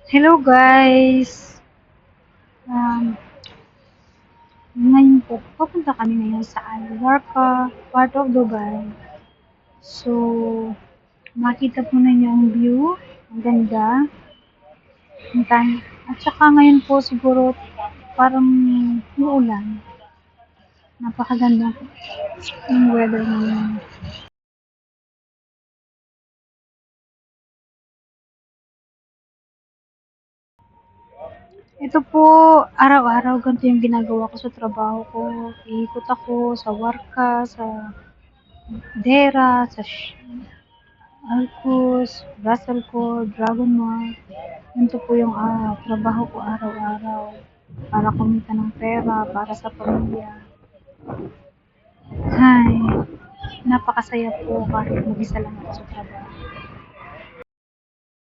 Hello guys! Um, Ngayon po, papunta kami ngayon sa Albarca, part of Dubai. So, makita po ninyo ang view. Ang ganda. At saka ngayon po siguro parang uulan. Napakaganda ng weather ngayon. Ito po, araw-araw ganito yung ginagawa ko sa trabaho ko. Iikot ako sa Warka, sa Dera, sa Alcus, Russell Core, Dragon Mart. Ganito po yung trabaho ko araw-araw para kumita ng pera para sa pamilya. Hay, napakasaya po kahit mag-isa lang ako sa trabaho.